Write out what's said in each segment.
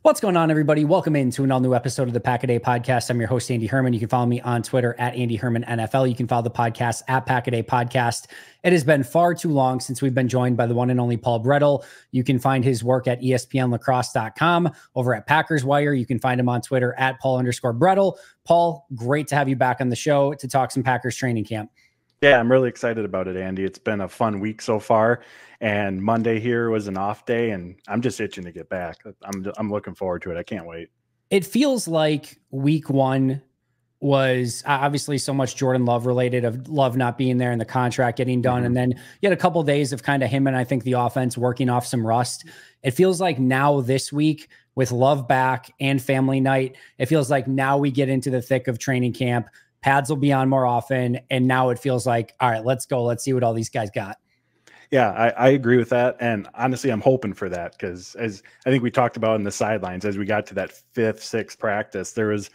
What's going on, everybody? Welcome into an all-new episode of the Pack a Day podcast. I'm your host, Andy Herman. You can follow me on Twitter at Andy Herman NFL. You can follow the podcast at Pack a Day Podcast. It has been far too long since we've been joined by the one and only Paul Bretl. You can find his work at ESPNlacrosse.com, over at Packers Wire. You can find him on Twitter at Paul_Bretl. Paul, great to have you back on the show to talk some Packers training camp. Yeah, I'm really excited about it, Andy. It's been a fun week so far, and Monday here was an off day, and I'm just itching to get back. I'm looking forward to it. I can't wait. It feels like week one was obviously so much Jordan Love related, of Love not being there and the contract getting done. And then you had a couple of days of kind of him and I think the offense working off some rust. It feels like now this week with Love back and family night, it feels like now we get into the thick of training camp. Pads will be on more often. And now it feels like, all right, let's go. Let's see what all these guys got. Yeah, I agree with that. And honestly, I'm hoping for that because as I think we talked about in the sidelines, as we got to that fifth, sixth practice, there was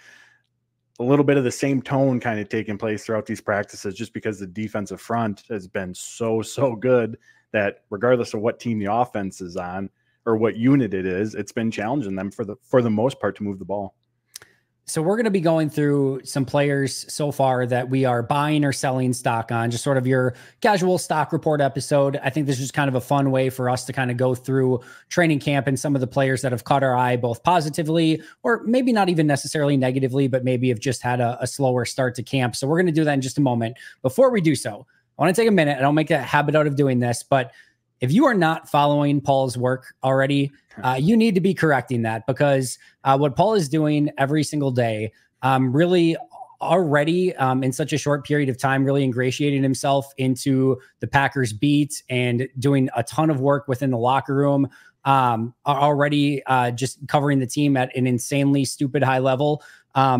a little bit of the same tone kind of taking place throughout these practices, just because the defensive front has been so good that regardless of what team the offense is on or what unit it is, it's been challenging them for the most part to move the ball. So we're going to be going through some players so far that we are buying or selling stock on, just sort of your casual stock report episode. I think this is kind of a fun way for us to kind of go through training camp and some of the players that have caught our eye, both positively or maybe not even necessarily negatively, but maybe have just had a slower start to camp. So we're going to do that in just a moment. Before we do so, I want to take a minute. I don't make a habit out of doing this, but if you are not following Paul's work already, you need to be correcting that, because what Paul is doing every single day, really already in such a short period of time, really ingratiating himself into the Packers beat and doing a ton of work within the locker room, already just covering the team at an insanely stupid high level,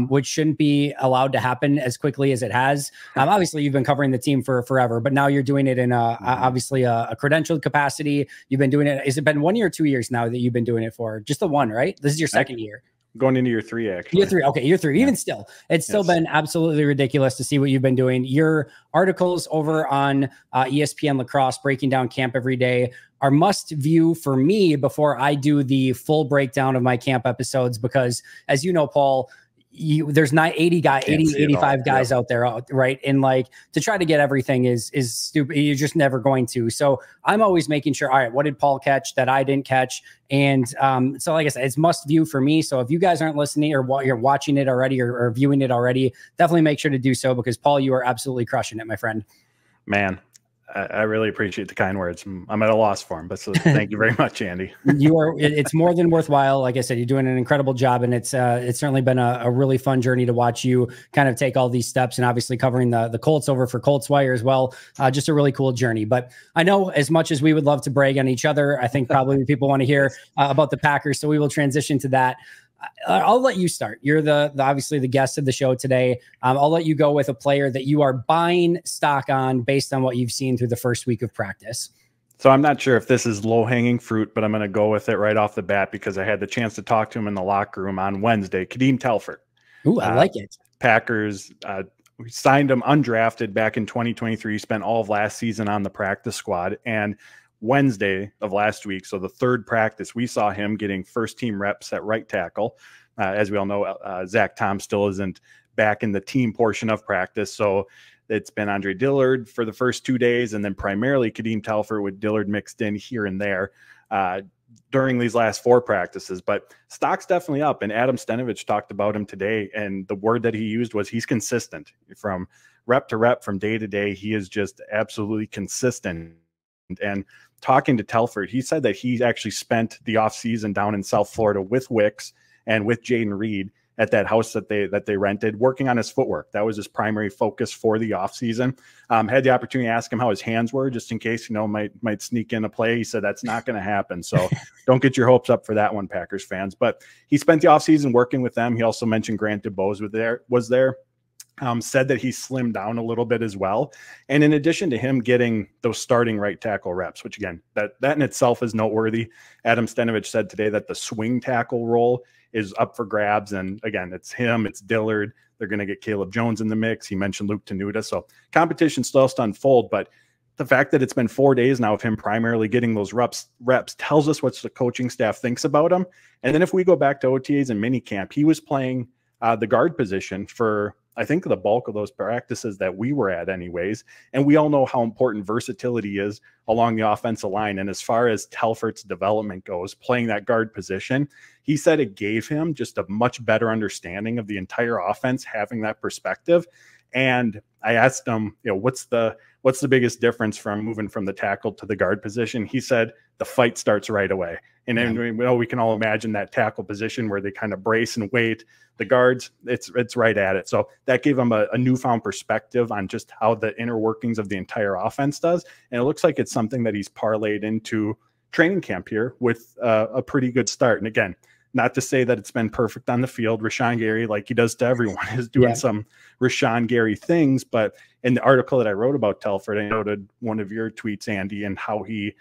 which shouldn't be allowed to happen as quickly as it has. Obviously, you've been covering the team for forever, but now you're doing it in obviously a credentialed capacity. You've been doing it. Has it been 1 year or 2 years now that you've been doing it for? Just the one, right? This is your second year. Going into year three, actually. Year three. Okay, year three. Yeah. Even still, it's still been absolutely ridiculous to see what you've been doing. Your articles over on ESPN Lacrosse, breaking down camp every day, are must view for me before I do the full breakdown of my camp episodes, because as you know, Paul, there's not 85 guys out there, right? And like, to try to get everything is stupid. You're just never going to. So I'm always making sure, all right, what did Paul catch that I didn't catch? And so like I said, it's must view for me. So if you guys aren't listening or you're watching it already or viewing it already, definitely make sure to do so, because Paul, you are absolutely crushing it, my friend. Man, I really appreciate the kind words. I'm at a loss for them, but so thank you very much, Andy. It's more than worthwhile. Like I said, you're doing an incredible job, and it's certainly been a really fun journey to watch you kind of take all these steps, and obviously covering the Colts over for Colts Wire as well. Just a really cool journey. But I know as much as we would love to brag on each other, I think probably people want to hear about the Packers. So we will transition to that. I'll let you start. You're the obviously the guest of the show today. I'll let you go with a player that you are buying stock on based on what you've seen through the first week of practice. So I'm not sure if this is low-hanging fruit, but I'm going to go with it right off the bat because I had the chance to talk to him in the locker room on Wednesday. Kadeem Telford. Ooh, I like it. Packers we signed him undrafted back in 2023. Spent all of last season on the practice squad, and Wednesday of last week, so the third practice, we saw him getting first team reps at right tackle. As we all know, Zach Tom still isn't back in the team portion of practice. So it's been Andre Dillard for the first 2 days, and then primarily Kadeem Telford with Dillard mixed in here and there during these last four practices. But stock's definitely up, and Adam Stenavich talked about him today, and the word that he used was he's consistent. From rep to rep, from day to day, he is just absolutely consistent. And talking to Telford, he said that he actually spent the offseason down in South Florida with Wicks and with Jaden Reed at that house that they rented, working on his footwork. That was his primary focus for the offseason. Had the opportunity to ask him how his hands were, just in case, might sneak in a play. He said that's not going to happen. So don't get your hopes up for that one, Packers fans. But he spent the offseason working with them. He also mentioned Grant DuBose was there. Said that he slimmed down a little bit as well. And in addition to him getting those starting right tackle reps, which again, that in itself is noteworthy. Adam Stenavich said today that the swing tackle role is up for grabs. And again, it's him, it's Dillard. They're going to get Caleb Jones in the mix. He mentioned Luke Tenuta. So competition still has to unfold, but the fact that it's been 4 days now of him primarily getting those reps tells us what the coaching staff thinks about him. And then if we go back to OTAs and minicamp, he was playing the guard position for, I think, the bulk of those practices that we were at anyways. And we all know how important versatility is along the offensive line. And as far as Telfert's development goes, playing that guard position, he said it gave him just a much better understanding of the entire offense, having that perspective. And I asked him, what's the biggest difference from moving from the tackle to the guard position? He said the fight starts right away. And then we can all imagine that tackle position where they kind of brace and wait. The guards, it's right at it. So that gave him a newfound perspective on just how the inner workings of the entire offense does. And it looks like it's something that he's parlayed into training camp here with a pretty good start. And again, not to say that it's been perfect on the field. Rashawn Gary, like he does to everyone, is doing some Rashawn Gary things. But in the article that I wrote about Telford, I noted one of your tweets, Andy, and how he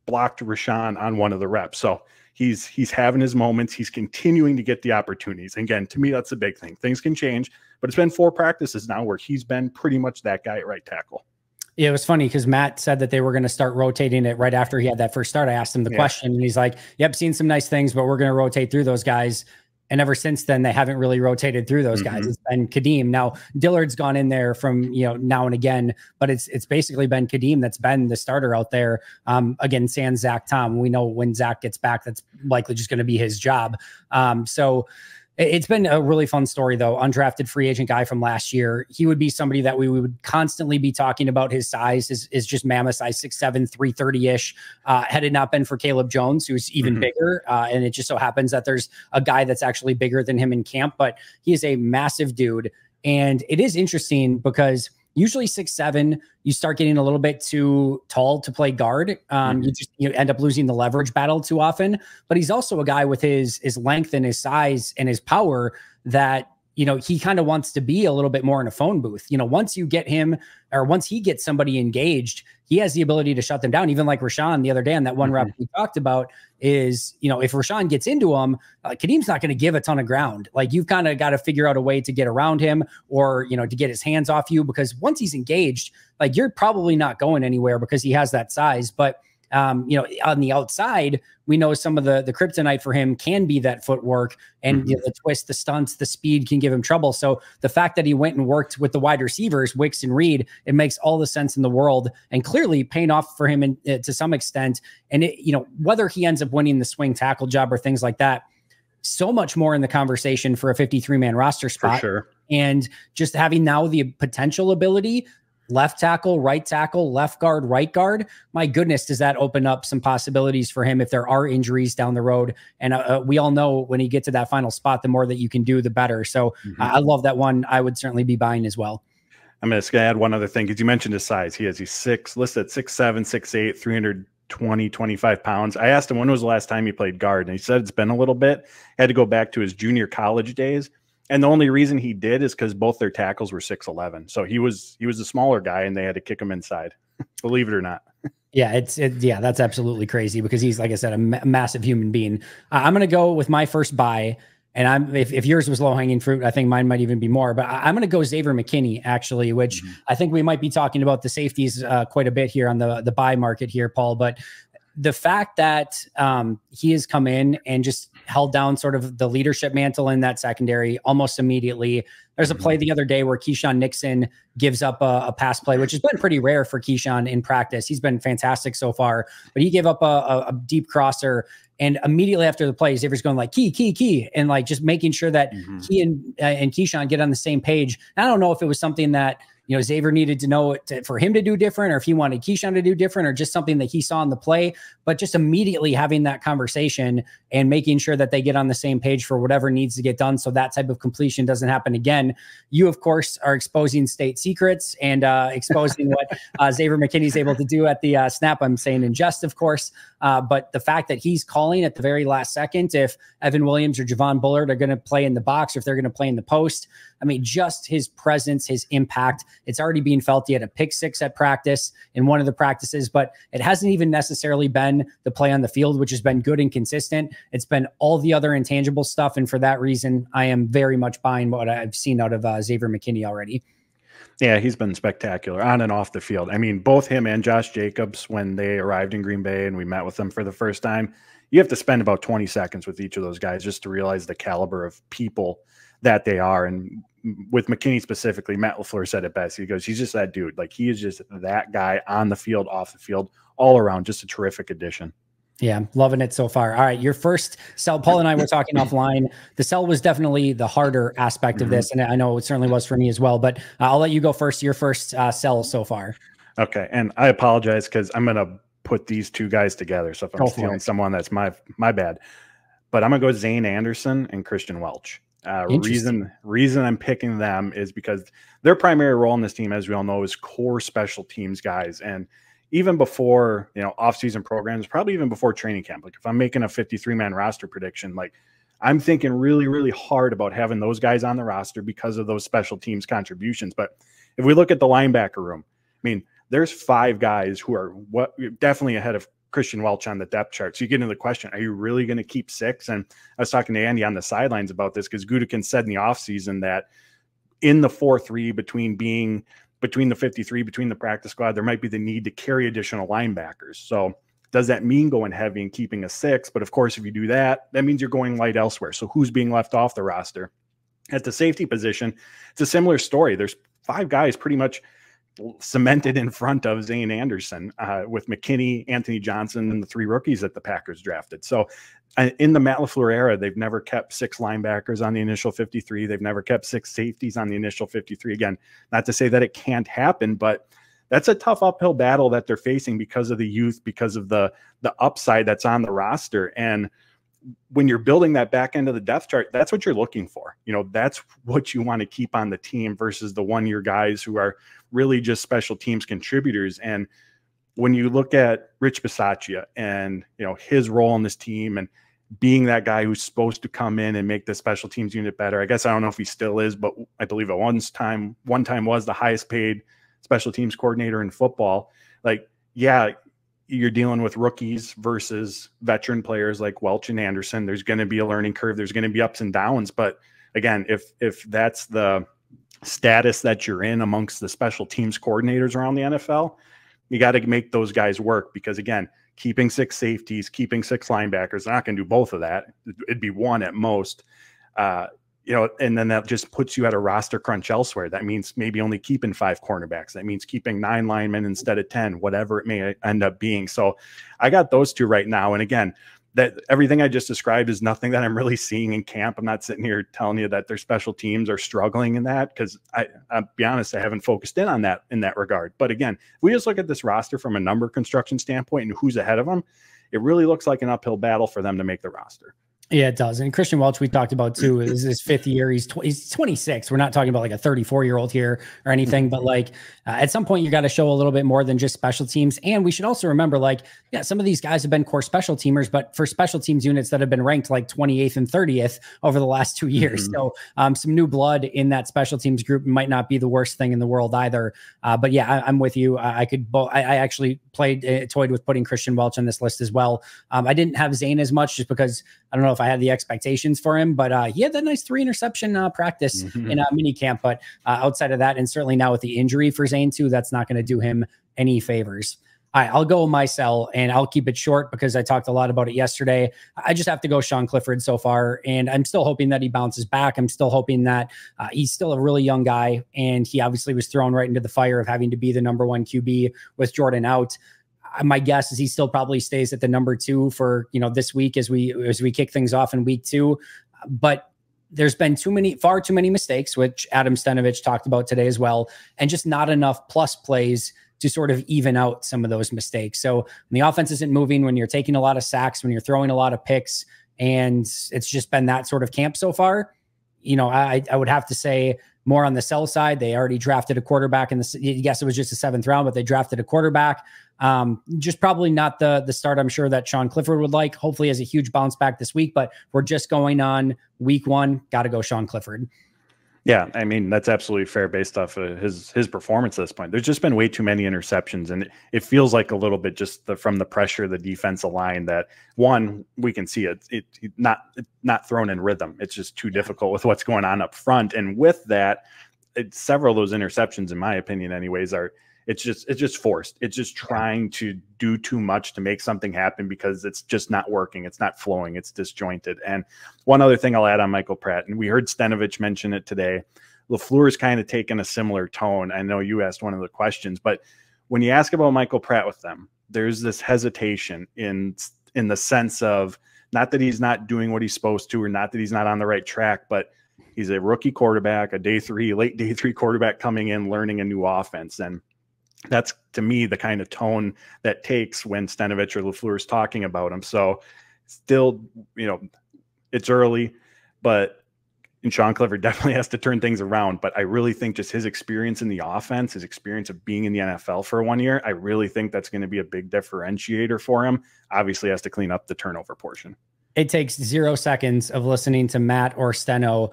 blocked Rashawn on one of the reps. So he's having his moments. He's continuing to get the opportunities. And again, to me, that's a big thing. Things can change, but it's been 4 practices now where he's been pretty much that guy at right tackle. Yeah, it was funny because Matt said that they were going to start rotating it right after he had that first start. I asked him the question, and he's like, yep, seen some nice things, but we're going to rotate through those guys. And ever since then, they haven't really rotated through those guys. It's been Kadeem. Now, Dillard's gone in there from, now and again, but it's basically been Kadeem that's been the starter out there. Again, sans Zach Tom. We know when Zach gets back, that's likely just going to be his job. So it's been a really fun story, though. Undrafted free agent guy from last year. He would be somebody that we would constantly be talking about. His size is just mammoth size, 6'7", 330-ish. Had it not been for Caleb Jones, who's even bigger, and it just so happens that there's a guy that's actually bigger than him in camp, but he is a massive dude. And it is interesting because usually 6'7", you start getting a little bit too tall to play guard. You end up losing the leverage battle too often. But he's also a guy with his length and his size and his power that, he kind of wants to be a little bit more in a phone booth. Once you get him, or once he gets somebody engaged, he has the ability to shut them down. Even like Rashawn the other day on that one rep we talked about is, if Rashawn gets into him, Kadeem's not going to give a ton of ground. Like you've kind of got to figure out a way to get around him or, to get his hands off you, because once he's engaged, like you're probably not going anywhere because he has that size. But on the outside, we know some of the kryptonite for him can be that footwork and the twist, the stunts, the speed can give him trouble. So the fact that he went and worked with the wide receivers, Wicks and Reed, it makes all the sense in the world and clearly paying off for him to some extent. And whether he ends up winning the swing tackle job or things like that, so much more in the conversation for a 53-man roster spot. For sure. And just having now the potential ability, left tackle, left guard, right guard. My goodness, does that open up some possibilities for him if there are injuries down the road? And we all know when he gets to that final spot, the more that you can do, the better. So I love that one. I would certainly be buying as well. I'm going to add one other thing because you mentioned his size. He's listed at 6'7", 6'8", 320, 25 pounds. I asked him when was the last time he played guard, and he said it's been a little bit. Had to go back to his junior college days. And the only reason he did is because both their tackles were 6'11". So he was a smaller guy and they had to kick him inside, believe it or not. Yeah, that's absolutely crazy because he's, like I said, a massive human being. I'm going to go with my first buy. And if yours was low hanging fruit, I think mine might even be more, but I'm going to go Xavier McKinney actually, which I think we might be talking about the safeties quite a bit here on the buy market here, Paul, but the fact that he has come in and just held down sort of the leadership mantle in that secondary almost immediately. There's a play the other day where Keyshawn Nixon gives up a pass play, which has been pretty rare for Keyshawn in practice. He's been fantastic so far, but he gave up a deep crosser. And immediately after the play, Xavier's going like key, and like just making sure that he and Keyshawn get on the same page. And I don't know if it was something that Xavier needed to know for him to do different, or if he wanted Keyshawn to do different, or just something that he saw in the play, but just immediately having that conversation and making sure that they get on the same page for whatever needs to get done. So that type of completion doesn't happen again. You, of course, are exposing state secrets and exposing what Xavier McKinney's able to do at the snap. I'm saying in jest, of course, but the fact that he's calling at the very last second, if Evan Williams or Javon Bullard are going to play in the box, or if they're going to play in the post, I mean, just his presence, his impact, it's already being felt. He had a pick 6 at practice in one of the practices, but it hasn't even necessarily been the play on the field, which has been good and consistent. It's been all the other intangible stuff. And for that reason, I am very much buying what I've seen out of Xavier McKinney already. Yeah, he's been spectacular on and off the field. I mean, both him and Josh Jacobs, when they arrived in Green Bay and we met with them for the first time, you have to spend about 20 seconds with each of those guys just to realize the caliber of people that they are. And with McKinney specifically, Matt LaFleur said it best. He goes, he's just that dude. Like, he is just that guy on the field, off the field, all around, just a terrific addition. Yeah, loving it so far. All right, your first sell, Paul and I were talking offline. The sell was definitely the harder aspect of this, and I know it certainly was for me as well, but I'll let you go first. Your first sell so far. Okay, and I apologize because I'm going to put these two guys together, so if I'm stealing someone, that's my bad. But I'm going to go Zane Anderson and Christian Welch. Reason I'm picking them is because their primary role in this team, as we all know, is core special teams guys. And even before, off-season programs, probably even before training camp, like if I'm making a 53-man roster prediction, like I'm thinking really, really hard about having those guys on the roster because of those special teams contributions. But if we look at the linebacker room, I mean, there's 5 guys who are definitely ahead of Christian Welch on the depth chart. So you get into the question, are you really going to keep 6? And I was talking to Andy on the sidelines about this because Gutekunst said in the offseason that in the 4-3 between the 53, between the practice squad, there might be the need to carry additional linebackers. So does that mean going heavy and keeping a 6? But of course, if you do that, that means you're going light elsewhere. So who's being left off the roster? At the safety position, it's a similar story. There's 5 guys pretty much cemented in front of Zane Anderson with McKinney, Anthony Johnson, and the 3 rookies that the Packers drafted. So in the Matt LaFleur era, they've never kept 6 linebackers on the initial 53. They've never kept 6 safeties on the initial 53. Again, not to say that it can't happen, but that's a tough uphill battle that they're facing because of the youth, because of the upside that's on the roster. And when you're building that back end of the depth chart, that's what you're looking for. That's what you want to keep on the team versus the one-year guys who are really just special teams contributors. And when you look at Rich Bisaccia and, his role on this team and being that guy who's supposed to come in and make the special teams unit better, I guess I don't know if he still is, but I believe at one time was the highest paid special teams coordinator in football. Like, yeah, you're dealing with rookies versus veteran players like Welch and Anderson. There's going to be a learning curve. There's going to be ups and downs. But again, if that's the status that you're in amongst the special teams coordinators around the NFL, you got to make those guys work because, again, keeping 6 safeties, keeping 6 linebackers, they're not going to do both of that. It'd be 1 at most. And then that just puts you at a roster crunch elsewhere. That means maybe only keeping 5 cornerbacks. That means keeping 9 linemen instead of 10, whatever it may end up being. So I got those 2 right now. And again, that everything I just described is nothing that I'm really seeing in camp. I'm not sitting here telling you that their special teams are struggling in that because I'll be honest, I haven't focused in on that in that regard. But again, if we just look at this roster from a number construction standpoint and who's ahead of them, it really looks like an uphill battle for them to make the roster. Yeah, it does. And Christian Welch, we talked about too, is his 5th year. He's 26. We're not talking about like a 34-year-old here or anything, but like at some point you got to show a little bit more than just special teams. And we should also remember, like, yeah, some of these guys have been core special teamers, but for special teams units that have been ranked like 28th and 30th over the last 2 years. So some new blood in that special teams group might not be the worst thing in the world either. But yeah, I'm with you. I actually toyed with putting Christian Welch on this list as well. I didn't have Zane as much just because I don't know if I had the expectations for him, but he had that nice 3 interception practice in mini camp. But outside of that, and certainly now with the injury for Zane too, that's not going to do him any favors. All right, I'll go with my sell, and I'll keep it short because I talked a lot about it yesterday. I just have to go Sean Clifford so far, and I'm still hoping that he bounces back. I'm still hoping that he's still a really young guy, and he obviously was thrown right into the fire of having to be the #1 QB with Jordan out. My guess is he still probably stays at the #2 for this week as we kick things off in week 2, but there's been far too many mistakes, which Adam Stenavich talked about today as well, and just not enough plus plays to sort of even out some of those mistakes. So when the offense isn't moving, when you're taking a lot of sacks, when you're throwing a lot of picks, and it's just been that sort of camp so far, I would have to say more on the sell side. They already drafted a quarterback yes, it was just a 7th round, but they drafted a quarterback. Just probably not the start I'm sure that Sean Clifford would like. Hopefully has a huge bounce back this week, but we're just going on week 1. Got to go Sean Clifford. Yeah, I mean, that's absolutely fair based off of his performance at this point. There's just been way too many interceptions, and it feels like a little bit just from the pressure of the defensive line that, one, we can see it not thrown in rhythm. It's just too difficult with what's going on up front. And with that, several of those interceptions, in my opinion, anyways, it's just forced. It's just trying to do too much to make something happen because it's just not working. It's not flowing. It's disjointed. And one other thing I'll add on Michael Pratt, and we heard Stenovich mention it today. LaFleur's kind of taken a similar tone. I know you asked one of the questions, but when you ask about Michael Pratt with them, there's this hesitation in the sense of not that he's not doing what he's supposed to, or not that he's not on the right track, but he's a rookie quarterback, late day three quarterback coming in, learning a new offense. And that's, to me, the kind of tone that takes when Stenovich or LaFleur is talking about him. So still, it's early, and Sean Clifford definitely has to turn things around. But I really think just his experience in the offense, his experience of being in the NFL for 1 year, I really think that's going to be a big differentiator for him. Obviously has to clean up the turnover portion. It takes 0 seconds of listening to Matt or Steno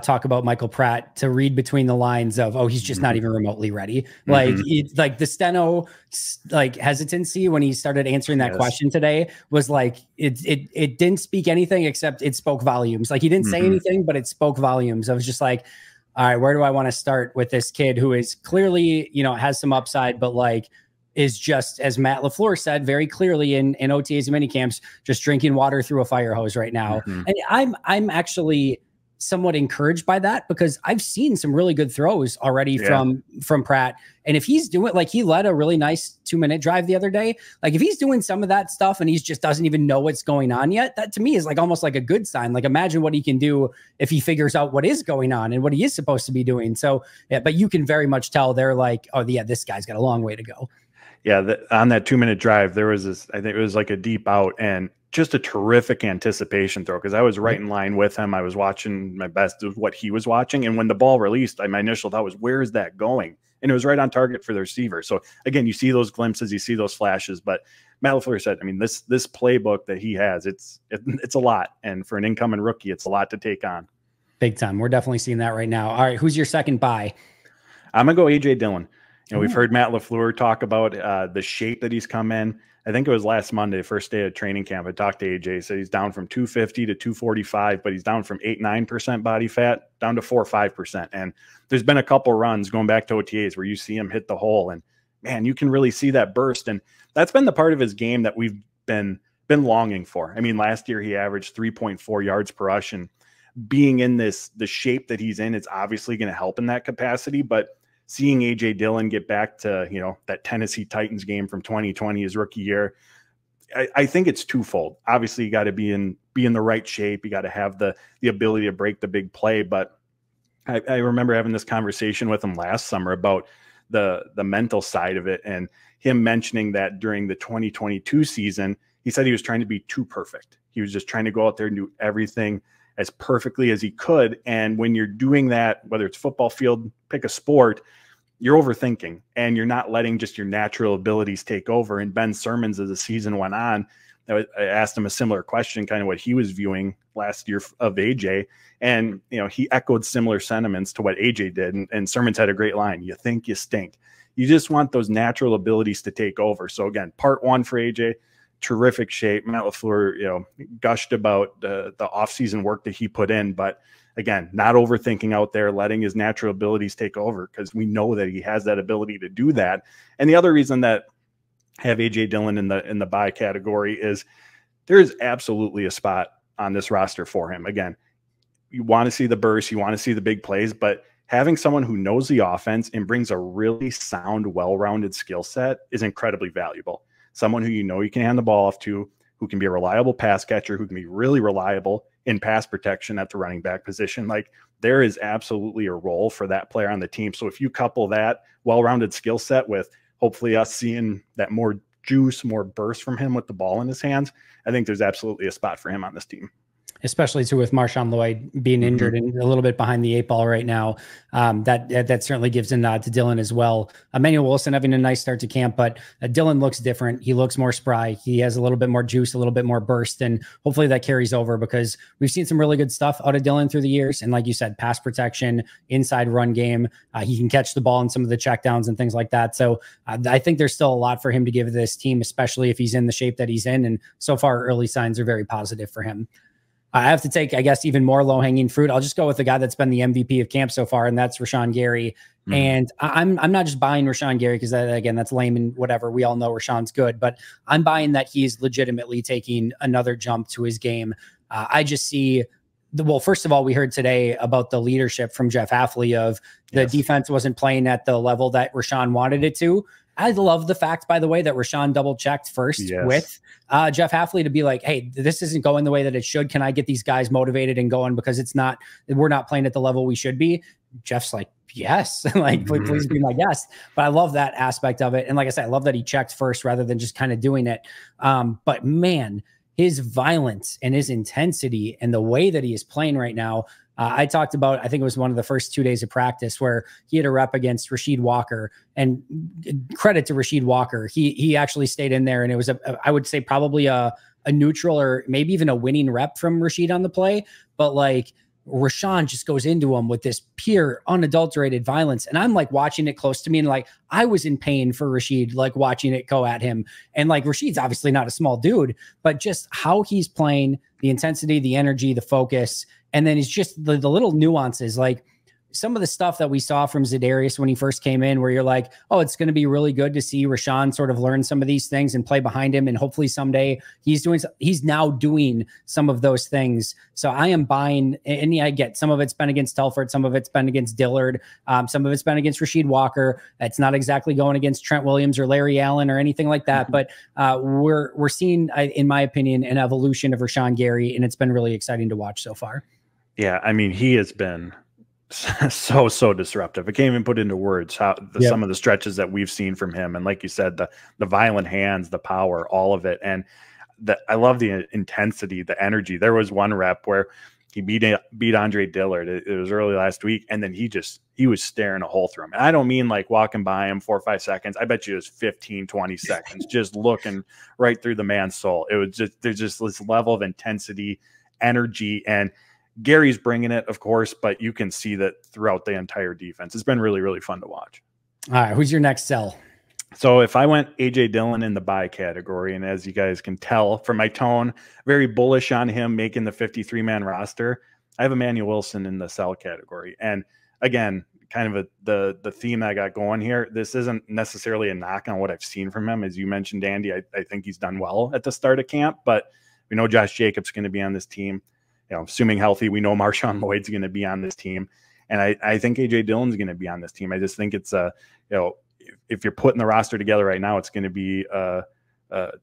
talk about Michael Pratt to read between the lines of, oh, he's just not even remotely ready. Like, like the Steno hesitancy when he started answering that question today was like, it didn't speak anything except it spoke volumes. Like, he didn't say anything, but it spoke volumes. I was just like, all right, where do I want to start with this kid who is clearly, has some upside, but like, is just, as Matt LaFleur said very clearly in OTAs and mini camps, just drinking water through a fire hose right now. And I'm actually somewhat encouraged by that, because I've seen some really good throws already from Pratt. And if he's doing, like, he led a really nice 2-minute drive the other day, like if he's doing some of that stuff and he's just doesn't even know what's going on yet, that to me is like almost like a good sign. Like, imagine what he can do if he figures out what is going on and what he is supposed to be doing. So yeah, but you can very much tell they're like, oh yeah, this guy's got a long way to go. Yeah, on that 2-minute drive, there was this, I think it was like a deep out and just a terrific anticipation throw, because I was right in line with him. I was watching my best of what he was watching. And when the ball released, my initial thought was, where is that going? And it was right on target for the receiver. So again, you see those glimpses, you see those flashes. But Matt LaFleur said, I mean, this playbook that he has, it's a lot. And for an incoming rookie, it's a lot to take on. Big time. We're definitely seeing that right now. All right, who's your second buy? I'm going to go A.J. Dillon. We've heard Matt LaFleur talk about the shape that he's come in. I think it was last Monday, first day of training camp. I talked to AJ. Said he's down from 250 to 245, but he's down from 8-9% body fat down to 4-5%. And there's been a couple runs going back to OTAs where you see him hit the hole, and man, you can really see that burst. And that's been the part of his game that we've been longing for. I mean, last year he averaged 3.4 yards per rush, and being in the shape that he's in, it's obviously going to help in that capacity. But seeing A.J. Dillon get back to, that Tennessee Titans game from 2020, his rookie year, I think it's twofold. Obviously, you got to be in the right shape. You got to have the ability to break the big play. But I remember having this conversation with him last summer about the mental side of it, and him mentioning that during the 2022 season, he said he was trying to be too perfect. He was just trying to go out there and do everything as perfectly as he could. And when you're doing that, whether it's football field, pick a sport, you're overthinking and you're not letting just your natural abilities take over. And Ben Simmons, as the season went on, I asked him a similar question, kind of what he was viewing last year of AJ. And, he echoed similar sentiments to what AJ did. And Simmons had a great line: you think you stink. You just want those natural abilities to take over. So again, part one for AJ, terrific shape. Matt LaFleur, gushed about the offseason work that he put in, but again, not overthinking out there, letting his natural abilities take over, because we know that he has that ability to do that. And the other reason that I have A.J. Dillon in the buy category is there is absolutely a spot on this roster for him. Again, you want to see the burst, you want to see the big plays, but having someone who knows the offense and brings a really sound, well-rounded skill set is incredibly valuable. Someone who you can hand the ball off to, who can be a reliable pass catcher, who can be really reliable in pass protection at the running back position. Like, there is absolutely a role for that player on the team. So if you couple that well-rounded skill set with hopefully us seeing that more juice, more burst from him with the ball in his hands, I think there's absolutely a spot for him on this team. Especially too with Marshawn Lloyd being injured and a little bit behind the 8 ball right now. That certainly gives a nod to Dillon as well. Emmanuel Wilson having a nice start to camp, but Dillon looks different. He looks more spry. He has a little bit more juice, a little bit more burst, and hopefully that carries over, because we've seen some really good stuff out of Dillon through the years. And like you said, pass protection, inside run game, he can catch the ball in some of the checkdowns and things like that. So I think there's still a lot for him to give this team, especially if he's in the shape that he's in. And so far, early signs are very positive for him. I have to take, I guess, even more low-hanging fruit. I'll just go with the guy that's been the MVP of camp so far, and that's Rashawn Gary. And I'm not just buying Rashawn Gary because, again, that's lame and whatever. We all know Rashawn's good, but I'm buying that he's legitimately taking another jump to his game. I just see well, first of all, we heard today about the leadership from Jeff Hafley of the defense wasn't playing at the level that Rashawn wanted it to. I love the fact, by the way, that Rashawn double checked first with Jeff Hafley to be like, hey, this isn't going the way that it should. Can I get these guys motivated and going because we're not playing at the level we should be? Jeff's like, yes, like, please be my guest. But I love that aspect of it. And like I said, I love that he checked first rather than just kind of doing it. But man, his violence and his intensity and the way that he is playing right now. I talked about, I think it was one of the first 2 days of practice where he had a rep against Rasheed Walker, and credit to Rasheed Walker. He actually stayed in there, and it was I would say probably a neutral or maybe even a winning rep from Rasheed on the play. But like, Rashawn just goes into him with this pure, unadulterated violence. And I'm like watching it close to me, and like I was in pain for Rasheed, like watching it go at him. And like Rasheed's obviously not a small dude, but just how he's playing, the intensity, the energy, the focus, and then it's just the little nuances, like some of the stuff that we saw from Za'Darius when he first came in, where you're like, oh, it's going to be really good to see Rashawn sort of learn some of these things and play behind him. And hopefully someday he's now doing some of those things. So I am buying, and yeah, I get some of it's been against Telford. Some of it's been against Dillard. Some of it's been against Rasheed Walker. It's not exactly going against Trent Williams or Larry Allen or anything like that. But we're seeing, in my opinion, an evolution of Rashawn Gary, and it's been really exciting to watch so far. Yeah. I mean, he has been so disruptive. I can't even put into words how some of the stretches that we've seen from him. And like you said, the violent hands, the power, all of it. And I love the intensity, the energy. There was one rep where he beat Andre Dillard. It was early last week. And then he was staring a hole through him. And I don't mean like walking by him 4 or 5 seconds. I bet you it was 15, 20 seconds, just looking right through the man's soul. It was there's just this level of intensity, energy, and Gary's bringing it, of course, but you can see that throughout the entire defense. It's been really, really fun to watch. All right, who's your next sell? So if I went A.J. Dillon in the buy category, and as you guys can tell from my tone, very bullish on him making the 53-man roster, I have Emmanuel Wilson in the sell category. And again, kind of the theme I got going here, this isn't necessarily a knock on what I've seen from him. As you mentioned, Andy, I think he's done well at the start of camp, but we know Josh Jacobs is going to be on this team. You know, assuming healthy, we know Marshawn Lloyd's going to be on this team. And I think A.J. Dillon's going to be on this team. I just think it's if you're putting the roster together right now, it's going to be a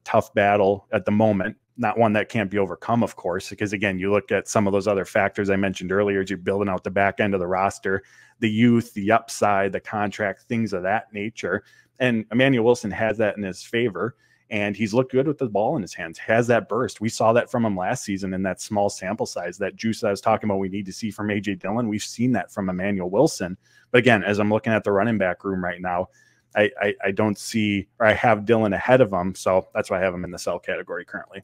tough battle at the moment. Not one that can't be overcome, of course, because again, you look at some of those other factors I mentioned earlier as you're building out the back end of the roster, the youth, the upside, the contract, things of that nature. And Emmanuel Wilson has that in his favor. And he's looked good with the ball in his hands, has that burst. We saw that from him last season in that small sample size, that juice that I was talking about we need to see from A.J. Dillon. We've seen that from Emmanuel Wilson. But again, as I'm looking at the running back room right now, I don't see, or I have Dillon ahead of him. So that's why I have him in the sell category currently.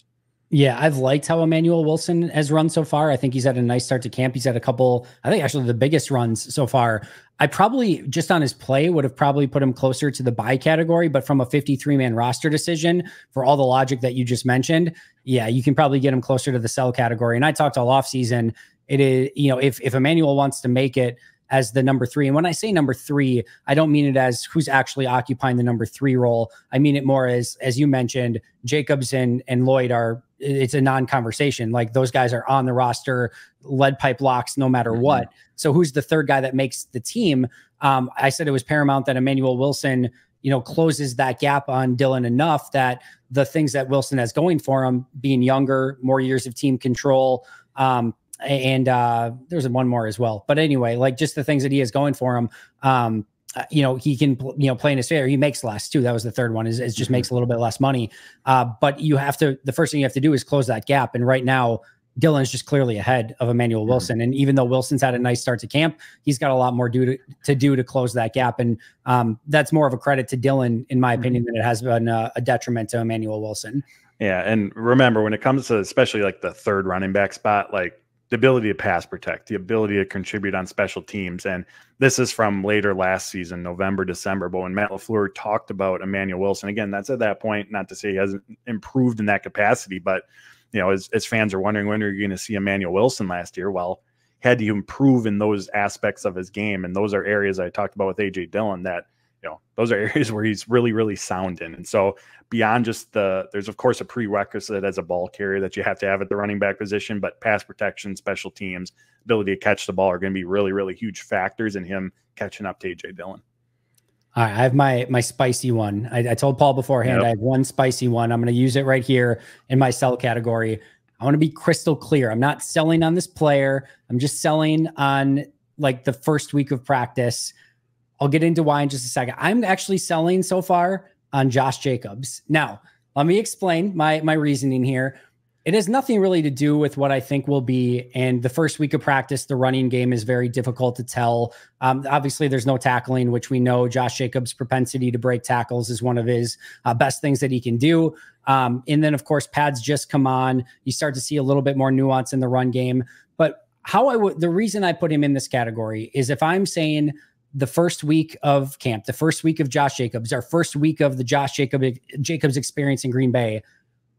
Yeah, I've liked how Emmanuel Wilson has run so far. I think he's had a nice start to camp. He's had a couple, I think actually the biggest runs so far. I probably, just on his play, would have probably put him closer to the buy category, but from a 53-man roster decision, for all the logic that you just mentioned, yeah, you can probably get him closer to the sell category. And I talked all offseason, it is, you know, if Emmanuel wants to make it as the number 3. And when I say number 3, I don't mean it as who's actually occupying the number 3 role. I mean it more as you mentioned, Jacobs and Lloyd it's a non-conversation. Like those guys are on the roster, lead pipe locks, no matter what. So who's the third guy that makes the team? I said it was paramount that Emmanuel Wilson, you know, closes that gap on Dillon enough that the things that Wilson has going for him, being younger, more years of team control, and there's one more as well. But anyway, like just the things that he has going for him, you know, he can, you know, play in his favor. He makes less too. That was the third one is just makes a little bit less money. But you have to, the first thing you have to do is close that gap. And right now, Dillon is just clearly ahead of Emmanuel Wilson. And even though Wilson's had a nice start to camp, he's got a lot more to do to close that gap. And that's more of a credit to Dillon, in my opinion, than it has been a detriment to Emmanuel Wilson. Yeah. And remember, when it comes to especially like the third running back spot, like the ability to pass protect, the ability to contribute on special teams. And this is from later last season, November, December. But when Matt LaFleur talked about Emmanuel Wilson, again, that's at that point, not to say he hasn't improved in that capacity, but you know, as fans are wondering, when are you going to see Emmanuel Wilson last year? Well, had to improve in those aspects of his game. And those are areas I talked about with AJ Dillon that, you know, those are areas where he's really, really sound in. And so beyond just there's of course a prerequisite as a ball carrier that you have to have at the running back position, but pass protection, special teams, ability to catch the ball are going to be really, really huge factors in him catching up to AJ Dillon. All right, I have my spicy one. I told Paul beforehand, I have one spicy one. I'm going to use it right here in my sell category. I want to be crystal clear. I'm not selling on this player. I'm just selling on like the first week of practice. I'll get into why in just a second. I'm actually selling so far on Josh Jacobs. Now, let me explain my reasoning here. It has nothing really to do with what I think will be. And the first week of practice, the running game is very difficult to tell. Obviously, there's no tackling, which we know Josh Jacobs' propensity to break tackles is one of his best things that he can do. And then, of course, pads just come on. You start to see a little bit more nuance in the run game. But the reason I put him in this category is if I'm saying the first week of camp, the first week of Josh Jacobs, our first week of the Josh Jacobs experience in Green Bay,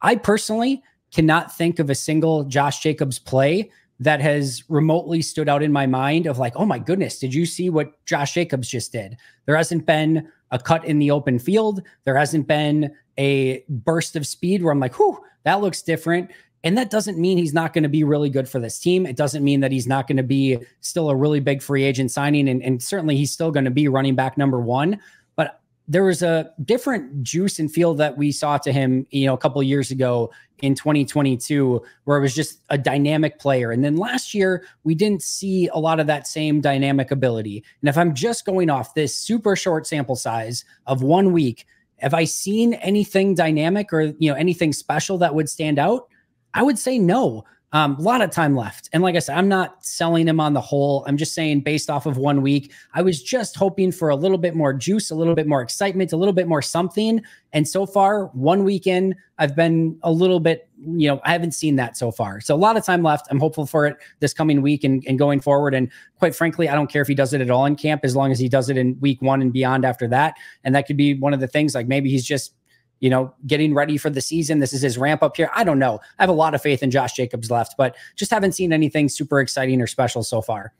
I personally cannot think of a single Josh Jacobs play that has remotely stood out in my mind of like, oh my goodness, did you see what Josh Jacobs just did? There hasn't been a cut in the open field. There hasn't been a burst of speed where I'm like, whew, that looks different. And that doesn't mean he's not going to be really good for this team. It doesn't mean that he's not going to be still a really big free agent signing. And certainly he's still going to be running back number one. But there was a different juice and feel that we saw to him, you know, a couple of years ago in 2022, where it was just a dynamic player. And then last year, we didn't see a lot of that same dynamic ability. And if I'm just going off this super short sample size of 1 week, have I seen anything dynamic or, you know, anything special that would stand out? I would say no. A lot of time left. And like I said, I'm not selling him on the whole. I'm just saying based off of 1 week, I was just hoping for a little bit more juice, a little bit more excitement, a little bit more something. And so far, 1 week in, I've been a little bit, you know, I haven't seen that so far. So a lot of time left. I'm hopeful for it this coming week and going forward. And quite frankly, I don't care if he does it at all in camp, as long as he does it in week 1 and beyond after that. And that could be one of the things, like maybe he's just, you know, getting ready for the season. This is his ramp up here. I don't know. I have a lot of faith in Josh Jacobs left, but just haven't seen anything super exciting or special so far.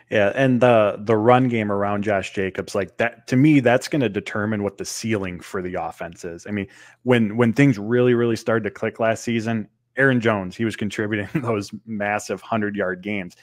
Yeah, and the run game around Josh Jacobs, like that, to me, that's going to determine what the ceiling for the offense is. I mean, when things really, really started to click last season, Aaron Jones, he was contributing those massive 100-yard games.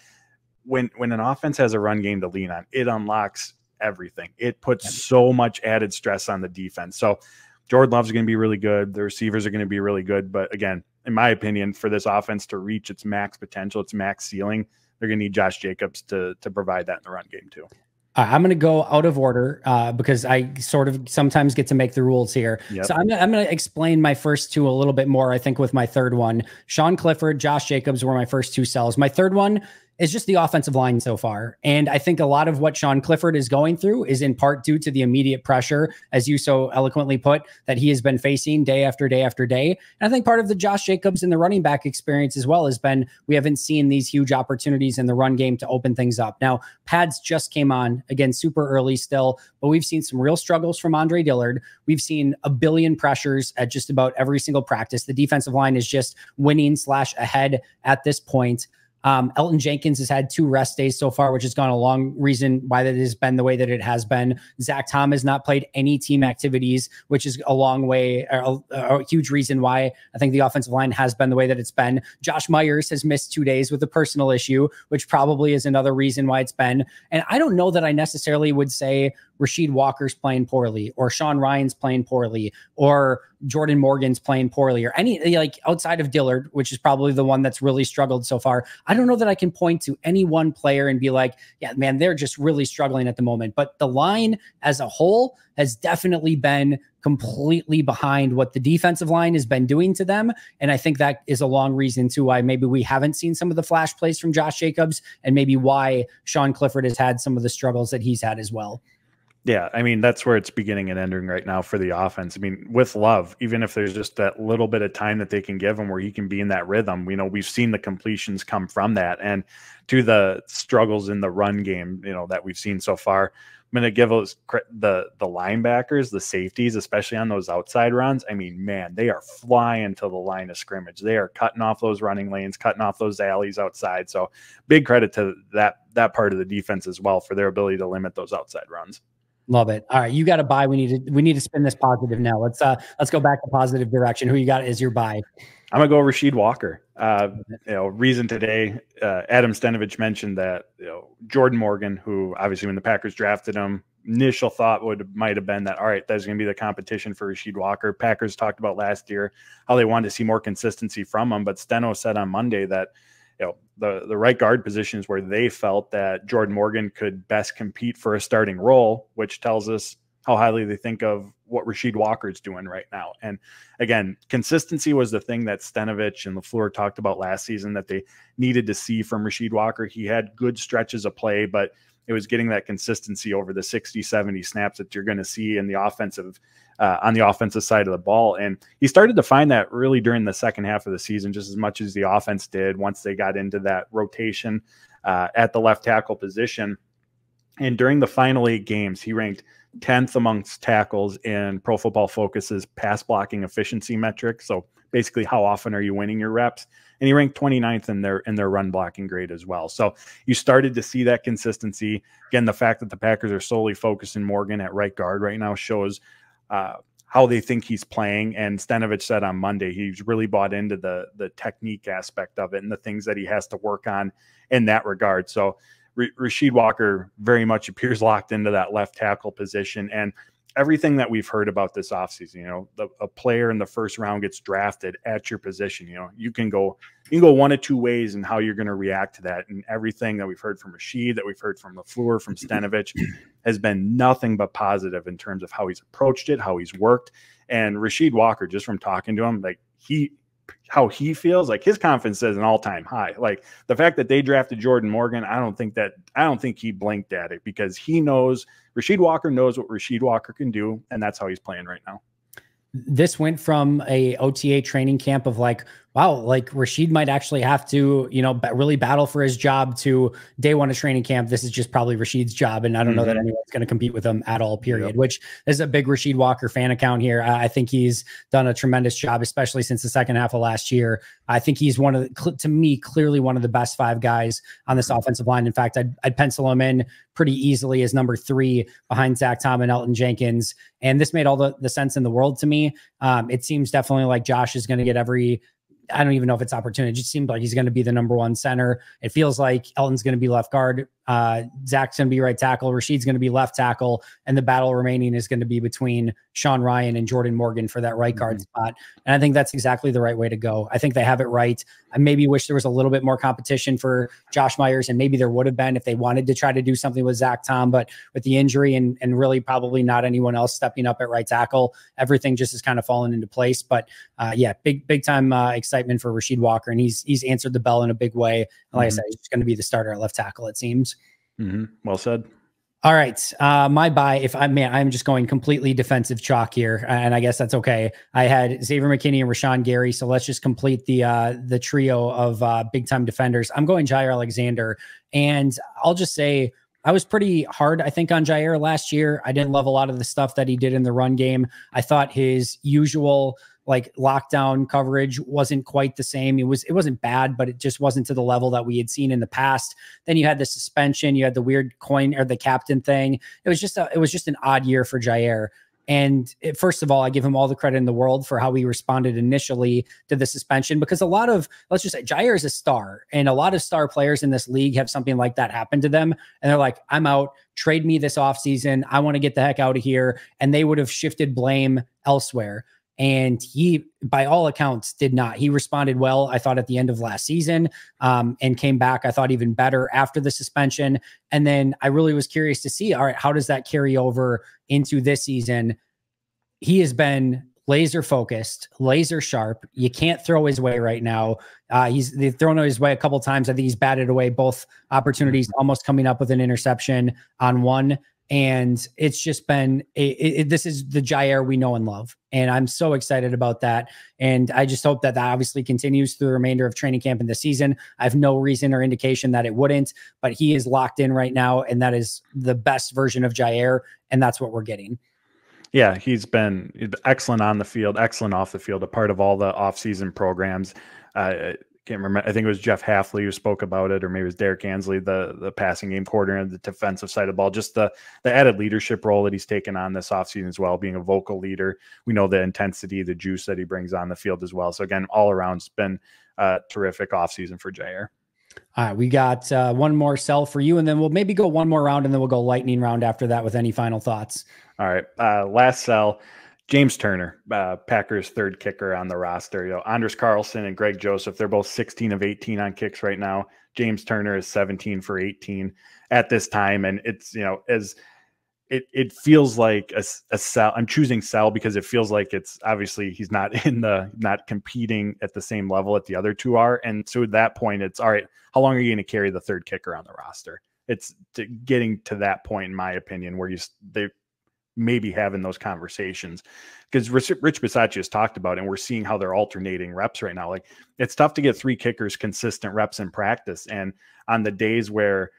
When an offense has a run game to lean on, it unlocks everything. It puts so much added stress on the defense. So Jordan Love's going to be really good. The receivers are going to be really good. But again, in my opinion, for this offense to reach its max potential, its max ceiling, they're going to need Josh Jacobs to provide that in the run game too. I'm going to go out of order because I sort of sometimes get to make the rules here. Yep. So I'm going to explain my first two a little bit more, I think, with my third one. Sean Clifford, Josh Jacobs were my first two sells. My third one is just the offensive line so far. And I think a lot of what Sean Clifford is going through is in part due to the immediate pressure, as you so eloquently put, that he has been facing day after day after day. And I think part of the Josh Jacobs and the running back experience as well has been, we haven't seen these huge opportunities in the run game to open things up. Now, pads just came on, again, super early still, but we've seen some real struggles from Andre Dillard. We've seen a billion pressures at just about every single practice. The defensive line is just winning / ahead at this point. Elton Jenkins has had 2 rest days so far, which has gone a long reason why that has been the way that it has been. Zach Tom has not played any team activities, which is a long way, a huge reason why I think the offensive line has been the way that it's been. Josh Myers has missed 2 days with a personal issue, which probably is another reason why it's been. And I don't know that I necessarily would say Rasheed Walker's playing poorly, or Sean Ryan's playing poorly, or Jordan Morgan's playing poorly, or any, like, outside of Dillard, which is probably the one that's really struggled so far. I don't know that I can point to any one player and be like, yeah, man, they're just really struggling at the moment. But the line as a whole has definitely been completely behind what the defensive line has been doing to them. And I think that is a long reason too why maybe we haven't seen some of the flash plays from Josh Jacobs, and maybe why Sean Clifford has had some of the struggles that he's had as well. Yeah, I mean, that's where it's beginning and ending right now for the offense. I mean, with Love, even if there's just that little bit of time that they can give him where he can be in that rhythm, you know, we've seen the completions come from that. And to the struggles in the run game, you know, that we've seen so far, I'm going to give those the linebackers, the safeties, especially on those outside runs. I mean, man, they are flying to the line of scrimmage. They are cutting off those running lanes, cutting off those alleys outside. So big credit to that part of the defense as well for their ability to limit those outside runs. Love it. All right, you got a buy. We need to spin this positive now. Let's go back to positive direction. Who you got as your buy? I'm gonna go Rasheed Walker. Reason today, Adam Stenavich mentioned that Jordan Morgan, who obviously when the Packers drafted him, initial thought might have been that, all right, that's going to be the competition for Rasheed Walker. Packers talked about last year how they wanted to see more consistency from him, but Steno said on Monday that the right guard position is where they felt that Jordan Morgan could best compete for a starting role, which tells us how highly they think of what Rasheed Walker is doing right now. And again, consistency was the thing that Stenavich and LaFleur talked about last season that they needed to see from Rasheed Walker. He had good stretches of play, but it was getting that consistency over the 60, 70 snaps that you're going to see in the offensive on the offensive side of the ball. And he started to find that really during the second half of the season, just as much as the offense did once they got into that rotation at the left tackle position. And during the final 8 games, he ranked 10th amongst tackles in Pro Football Focus's pass blocking efficiency metric. So basically, how often are you winning your reps? And he ranked 29th in their run blocking grade as well. So you started to see that consistency. Again, the fact that the Packers are solely focused in Morgan at right guard right now shows how they think he's playing. And Stenavich said on Monday he's really bought into the technique aspect of it and the things that he has to work on in that regard. So Rasheed Walker very much appears locked into that left tackle position. And everything that we've heard about this offseason, a player in the first round gets drafted at your position. You can go one of two ways in how you're going to react to that. And everything that we've heard from Rasheed, that we've heard from LaFleur, from Stenavich, has been nothing but positive in terms of how he's approached it, how he's worked. And Rasheed Walker, just from talking to him, how he feels, like his confidence is an all-time high. Like the fact that they drafted Jordan Morgan, I don't think he blinked at it, because he knows Rasheed Walker knows what Rasheed Walker can do, and that's how he's playing right now. This went from a OTA training camp of like, wow, like Rasheed might actually have to, really battle for his job, to day one of training camp. This is just probably Rasheed's job. And I don't know that anyone's going to compete with him at all, period, which is a big Rasheed Walker fan account here. I think he's done a tremendous job, especially since the second half of last year. I think he's to me, clearly one of the best 5 guys on this offensive line. In fact, I'd pencil him in pretty easily as number 3 behind Zach Tom and Elton Jenkins. And this made all the sense in the world to me. It seems definitely like Josh is going to get I don't even know if it's opportunity. It just seemed like he's going to be the number 1 center. It feels like Elton's going to be left guard. Zach's going to be right tackle. Rasheed's going to be left tackle. And the battle remaining is going to be between Sean Ryan and Jordan Morgan for that right guard spot. And I think that's exactly the right way to go. I think they have it right. I maybe wish there was a little bit more competition for Josh Myers, and maybe there would have been if they wanted to try to do something with Zach Tom, but with the injury and really probably not anyone else stepping up at right tackle, everything just has kind of fallen into place. But big time excitement for Rasheed Walker, and he's answered the bell in a big way. And like I said, he's going to be the starter at left tackle, it seems. Well said. All right. My buy, I'm just going completely defensive chalk here, and I guess that's okay. I had Xavier McKinney and Rashawn Gary. So let's just complete the trio of big time defenders. I'm going Jair Alexander, and I'll just say I was pretty hard, I think, on Jair last year. I didn't love a lot of the stuff that he did in the run game. I thought his usual lockdown coverage wasn't quite the same. It wasn't bad, but it just wasn't to the level that we had seen in the past. Then you had the suspension, you had the weird coin or the captain thing. It was just an odd year for Jair. And first of all, I give him all the credit in the world for how he responded initially to the suspension, because let's just say Jair is a star, and a lot of star players in this league have something like that happen to them. And they're like, I'm out, trade me this offseason. I want to get the heck out of here. And they would have shifted blame elsewhere. And he, by all accounts, did not. He responded well, I thought, at the end of last season, and came back, I thought, even better after the suspension. And then I really was curious to see, all right, how does that carry over into this season? He has been laser focused, laser sharp. You can't throw his way right now. They've thrown his way a couple times. I think he's batted away both opportunities, almost coming up with an interception on one. And it's just been this is the Jair we know and love. And I'm so excited about that. And I just hope that that obviously continues through the remainder of training camp in the season. I have no reason or indication that it wouldn't, but he is locked in right now. And that is the best version of Jair. And that's what we're getting. Yeah, he's been excellent on the field, excellent off the field, a part of all the offseason programs. I can't remember. I think it was Jeff Halfley who spoke about it, or maybe it was Derek Ansley, the passing game coordinator, the defensive side of the ball, just the added leadership role that he's taken on this offseason as well, being a vocal leader. We know the intensity, the juice that he brings on the field as well. So again, all around, it's been a terrific offseason for Jair. All right, we got one more sell for you, and then we'll maybe go one more round, and then we'll go lightning round after that with any final thoughts. All right, last sell, James Turner, Packers' third kicker on the roster. You know, Anders Carlson and Greg Joseph, they're both 16 of 18 on kicks right now. James Turner is 17 for 18 at this time, and it's, you know, as it feels like a sell. I'm choosing sell because it feels like it's obviously he's not competing at the same level that the other two are. And so at that point, it's all right. How long are you going to carry the third kicker on the roster? It's getting to that point, in my opinion, where they maybe having those conversations, because Rich Bisaccia has talked about it, and we're seeing how they're alternating reps right now. Like, it's tough to get three kickers consistent reps in practice. And on the days where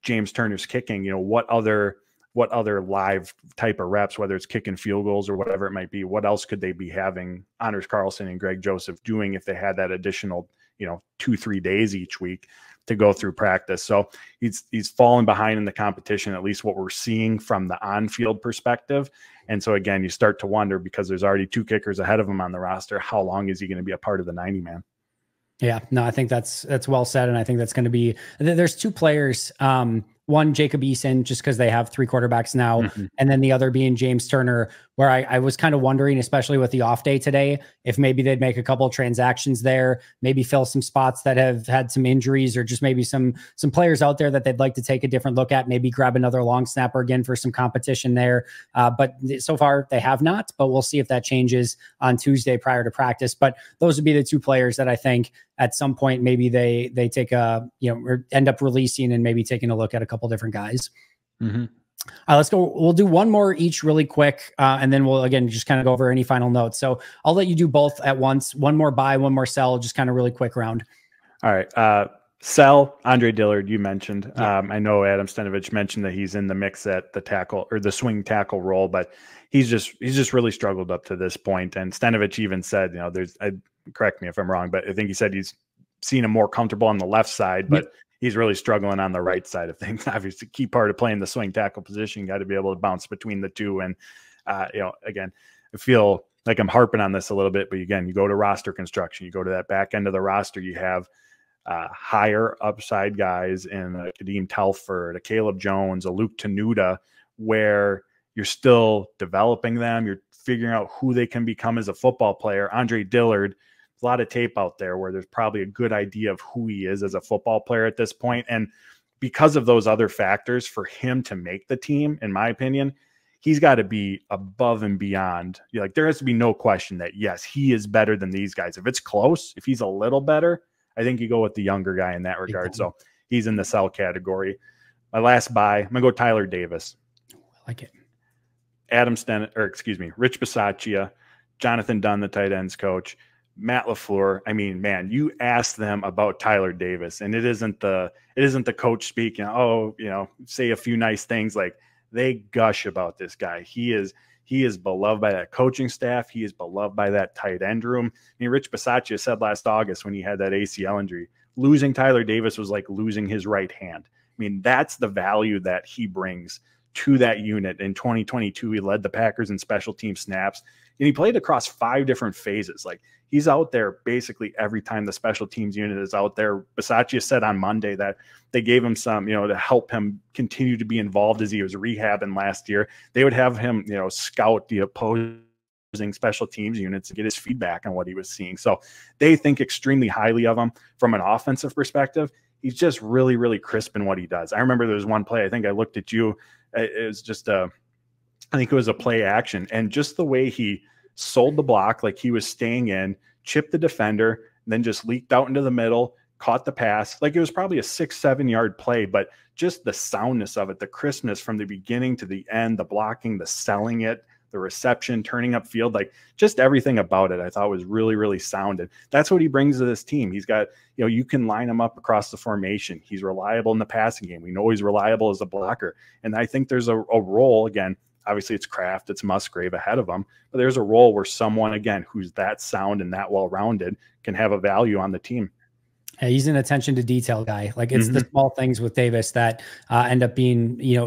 James Turner's kicking, what other live type of reps, whether it's kicking field goals or whatever it might be, what else could they be having Anders Carlson and Greg Joseph doing if they had that additional, 2-3 days each week to go through practice? So he's fallen behind in the competition, at least what we're seeing from the on-field perspective. And so again, you start to wonder, because there's already two kickers ahead of him on the roster, how long is he going to be a part of the 90-man? Yeah, no, I think that's well said. And I think that's going to be, there's two players, one, Jacob Eason, just because they have three quarterbacks now, and then the other being James Turner, where I was kind of wondering, especially with the off day today, if maybe they'd make a couple of transactions there, maybe fill some spots that have had some injuries, or just maybe some players out there that they'd like to take a different look at, maybe grab another long snapper again for some competition there. But so far they have not, but we'll see if that changes on Tuesday prior to practice. But those would be the two players that I think at some point maybe they take a, or end up releasing and maybe taking a look at a couple different guys. Let's go. We'll do one more each really quick. And then we'll, again, just kind of go over any final notes. So I'll let you do both at once. One more buy, one more sell, just kind of really quick round. All right. Sell, Andre Dillard, you mentioned. Yeah. I know Adam Stenavich mentioned that he's in the mix at the tackle or the swing tackle role, but he's just really struggled up to this point. And Stenavich even said, correct me if I'm wrong, but I think he said he's seen him more comfortable on the left side, but he's really struggling on the right side of things. Obviously, key part of playing the swing tackle position, you got to be able to bounce between the two. And, again, I feel like I'm harping on this a little bit, but again, you go to roster construction, you go to that back end of the roster, you have higher upside guys in a Kadeem Telford, a Caleb Jones, a Luke Tenuta, where you're still developing them. You're figuring out who they can become as a football player. Andre Dillard, a lot of tape out there where there's probably a good idea of who he is as a football player at this point. And because of those other factors, for him to make the team, in my opinion, he's got to be above and beyond. There has to be no question that, yes, he is better than these guys. If it's close, if he's a little better, I think you go with the younger guy in that regard. So he's in the sell category. My last buy, I'm going to go Tyler Davis. I like it. Rich Bisaccia, Jonathan Dunn, the tight ends coach, Matt LaFleur. I mean, man, you ask them about Tyler Davis, and it isn't the coach speaking, say a few nice things. Like, they gush about this guy. He is beloved by that coaching staff. He is beloved by that tight end room. I mean, Rich Bisaccia said last August when he had that ACL injury, losing Tyler Davis was like losing his right hand. I mean, that's the value that he brings to that unit. In 2022, he led the Packers in special team snaps, and he played across 5 different phases. Like, he's out there basically every time the special teams unit is out there. Bisaccia said on Monday that they gave him some, to help him continue to be involved as he was rehabbing last year. They would have him, scout the opposing special teams units to get his feedback on what he was seeing. So they think extremely highly of him from an offensive perspective. He's just really, really crisp in what he does. I remember there was one play, I think I looked at you. It was just I think it was a play action, and just the way he sold the block, like he was staying in, chipped the defender, and then just leaked out into the middle, caught the pass. Like, it was probably a 6-7 yard play, but just the soundness of it, the crispness from the beginning to the end, the blocking, the selling it, the reception, turning up field, like just everything about it, I thought was really, really sound. And that's what he brings to this team. He's got, you know, you can line him up across the formation. He's reliable in the passing game. We know he's reliable as a blocker. And I think there's a role, again, obviously it's Kraft, it's Musgrave ahead of him, but there's a role where someone, again, who's that sound and that well-rounded can have a value on the team. Yeah, he's an attention to detail guy. Like, it's the small things with Davis that end up being, you know,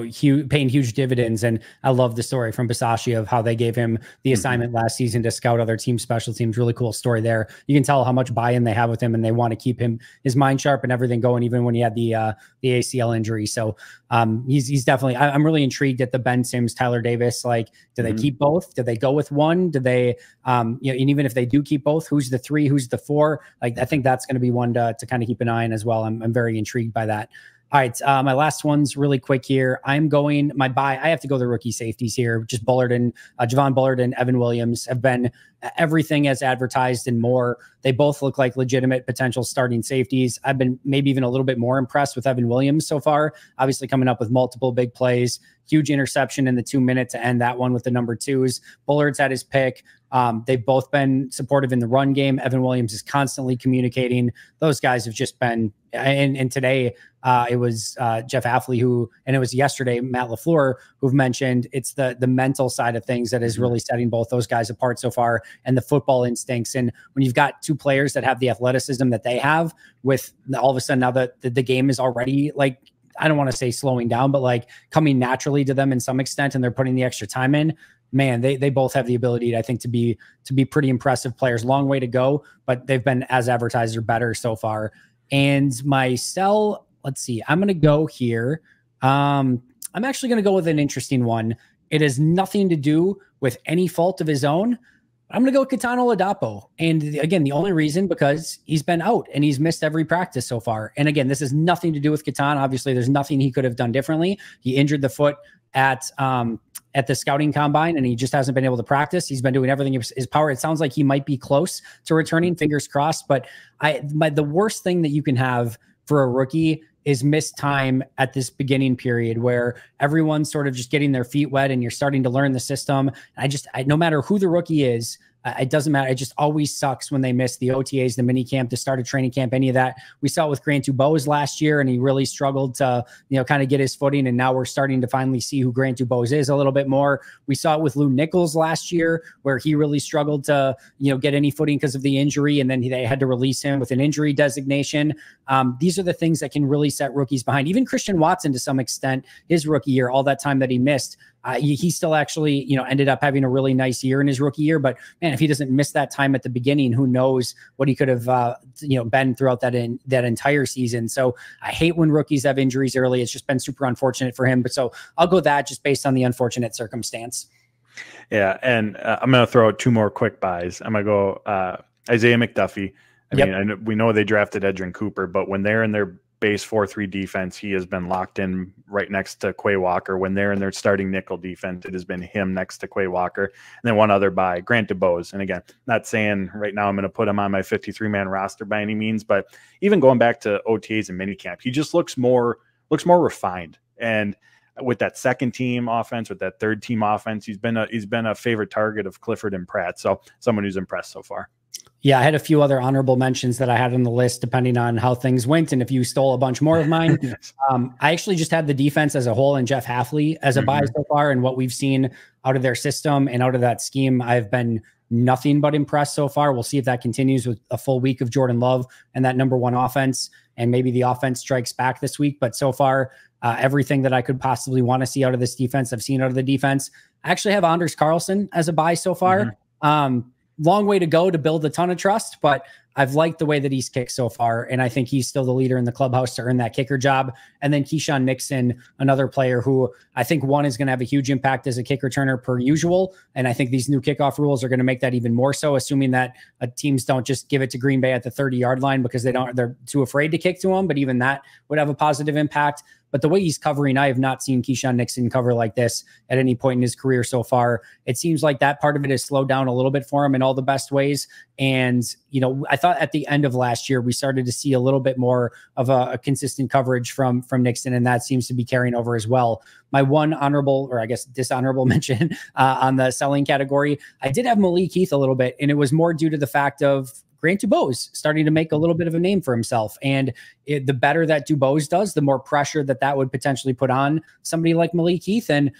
paying huge dividends. And I love the story from Bisaccia of how they gave him the assignment last season to scout other team special teams. Really cool story there. You can tell how much buy-in they have with him, and they want to keep his mind sharp and everything going, even when he had the ACL injury. So he's definitely, I'm really intrigued at the Ben Sims, Tyler Davis. Like, do they keep both? Do they go with one? Do they, you know, and even if they do keep both, who's the 3, who's the 4? Like, I think that's going to be one to kind of keep an eye on as well. I'm very intrigued by that. All right. My last one's really quick here. I'm going my buy. I have to go the rookie safeties here. Just Bullard and Javon Bullard and Evan Williams have been everything as advertised and more. They both look like legitimate potential starting safeties. I've been maybe even a little bit more impressed with Evan Williams so far, obviously coming up with multiple big plays, huge interception in the 2 minutes to end that one with the number 2s. Bullard's at his pick. They've both been supportive in the run game. Evan Williams is constantly communicating. Those guys have just been, and today it was Jeff Affley and it was yesterday, Matt LaFleur, who've mentioned it's the mental side of things that is really setting both those guys apart so far, and the football instincts. And when you've got 2 players that have the athleticism that they have, with all of a sudden now that the game is already, like, I don't want to say slowing down, but like coming naturally to them in some extent, and they're putting the extra time in, man, they both have the ability, I think, to be pretty impressive players. Long way to go, but they've been, as advertised, or better so far. And my sell, let's see, I'm going to go here. I'm actually going to go with an interesting one. It has nothing to do with any fault of his own. I'm going to go with Kitano Ladapo. And again, the only reason, because he's been out and he's missed every practice so far. And again, this has nothing to do with Kitano. Obviously, there's nothing he could have done differently. He injured the foot at the scouting combine, and he just hasn't been able to practice. He's been doing everything in his power. It sounds like he might be close to returning, fingers crossed. But the worst thing that you can have for a rookie is missed time at this beginning period where everyone's sort of just getting their feet wet and you're starting to learn the system. No matter who the rookie is, it doesn't matter. It just always sucks when they miss the OTAs, the mini camp, the start of training camp, any of that. We saw it with Grant Dubose last year, and he really struggled to, you know, kind of get his footing. And now we're starting to finally see who Grant Dubose is a little bit more. We saw it with Lou Nichols last year, where he really struggled to, you know, get any footing because of the injury. And then they had to release him with an injury designation. These are the things that can really set rookies behind. Even Christian Watson, to some extent, his rookie year, all that time that he missed, he still actually, you know, ended up having a really nice year in his rookie year. But man, if he doesn't miss that time at the beginning, who knows what he could have, you know, been throughout that entire season. So I hate when rookies have injuries early. It's just been super unfortunate for him. But so I'll go that, just based on the unfortunate circumstance. Yeah, and I'm going to throw out 2 more quick buys. I'm going to go Isaiah McDuffie. I mean, we know they drafted Edrin Cooper, but when they're in their base 4-3 defense, he has been locked in right next to Quay Walker. When they're in their starting nickel defense, it has been him next to Quay Walker. And then one other buy, Grant Dubose. And again, not saying right now I'm going to put him on my 53-man roster by any means, but even going back to OTAs and minicamp, he just looks more refined. And with that second team offense, with that third team offense, he's been a favorite target of Clifford and Pratt. So someone who's impressed so far. Yeah, I had a few other honorable mentions that I had on the list, depending on how things went and if you stole a bunch more of mine. I actually just had the defense as a whole and Jeff Hafley as a buy so far, and what we've seen out of their system and out of that scheme, I've been nothing but impressed so far. We'll see if that continues with a full week of Jordan Love and that #1 offense, and maybe the offense strikes back this week. But so far, everything that I could possibly want to see out of this defense, I've seen out of the defense. I actually have Anders Carlson as a buy so far. Long way to go to build a ton of trust, but I've liked the way that he's kicked so far, and I think he's still the leader in the clubhouse to earn that kicker job. And then Keyshawn Nixon, another player who I think, one, is going to have a huge impact as a kick returner per usual, and I think these new kickoff rules are going to make that even more so, assuming that teams don't just give it to Green Bay at the 30-yard line because they're too afraid to kick to them, but even that would have a positive impact. but the way he's covering, I have not seen Keyshawn Nixon cover like this at any point in his career so far. It seems like that part of it has slowed down a little bit for him in all the best ways. And, you know, I thought at the end of last year, we started to see a little bit more of a consistent coverage from Nixon, and that seems to be carrying over as well. My one honorable, or I guess dishonorable mention on the selling category, I did have Malik Heath a little bit, and it was more due to the fact of Grant Dubose starting to make a little bit of a name for himself. And the better that Dubose does, the more pressure that would potentially put on somebody like Malik Heath. And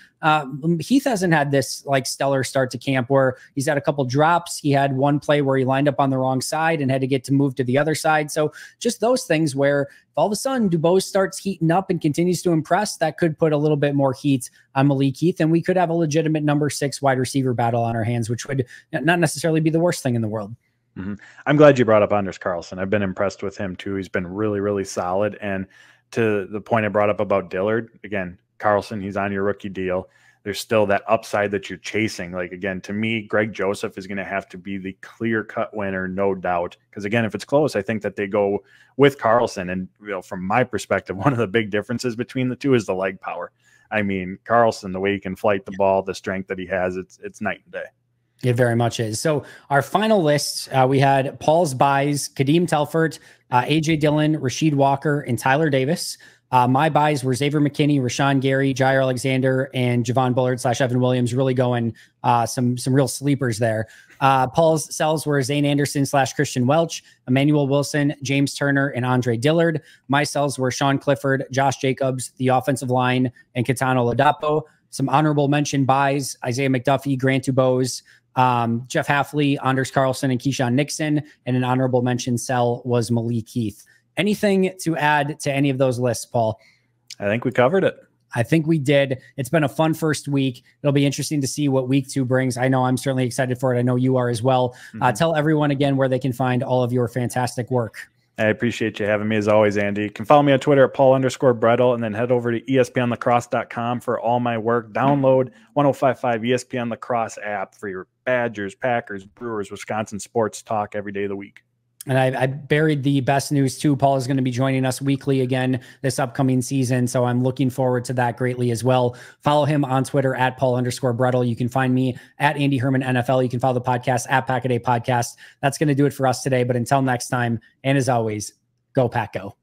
Heath hasn't had this like stellar start to camp where he's had a couple drops. He had one play where he lined up on the wrong side and had to get to move to the other side. So just those things where if all of a sudden Dubose starts heating up and continues to impress, that could put a little bit more heat on Malik Heath. And we could have a legitimate number 6 wide receiver battle on our hands, which would not necessarily be the worst thing in the world. I'm glad you brought up Anders Carlson. I've been impressed with him too. He's been really, really solid. And to the point I brought up about Dillard, again, Carlson, he's on your rookie deal. There's still that upside that you're chasing. Like, again, to me, Greg Joseph is going to have to be the clear-cut winner, no doubt. Because, again, if it's close, I think that they go with Carlson. And, you know, from my perspective, one of the big differences between the two is the leg power. I mean, Carlson, the way he can flight the ball, the strength that he has, it's night and day. It very much is. So our final list, we had Paul's buys, Kadeem Telfort, AJ Dillon, Rasheed Walker, and Tyler Davis. My buys were Xavier McKinney, Rashawn Gary, Jair Alexander, and Javon Bullard / Evan Williams, really going some real sleepers there. Paul's sells were Zane Anderson / Christian Welch, Emmanuel Wilson, James Turner, and Andre Dillard. My sells were Sean Clifford, Josh Jacobs, the offensive line, and Katano Ladapo. Some honorable mention buys, Isaiah McDuffie, Grant Dubose, Jeff Hafley, Anders Carlson, and Keyshawn Nixon. And an honorable mention sell was Malik Heath. Anything to add to any of those lists, Paul? I think we covered it. I think we did. It's been a fun first week. It'll be interesting to see what week 2 brings. I know I'm certainly excited for it. I know you are as well. Tell everyone again where they can find all of your fantastic work. I appreciate you having me as always, Andy. You can follow me on Twitter at Paul_Bretl, and then head over to ESPNlacrosse.com for all my work. Download 105.5 ESPN Lacrosse app for your Badgers, Packers, Brewers, Wisconsin sports talk every day of the week. And I buried the best news too. Paul is going to be joining us weekly again this upcoming season. So I'm looking forward to that greatly as well. Follow him on Twitter at Paul_Bretl. You can find me at Andy Herman NFL. You can follow the podcast at Pack-A-Day Podcast. That's going to do it for us today. But until next time, and as always, go Pack Go.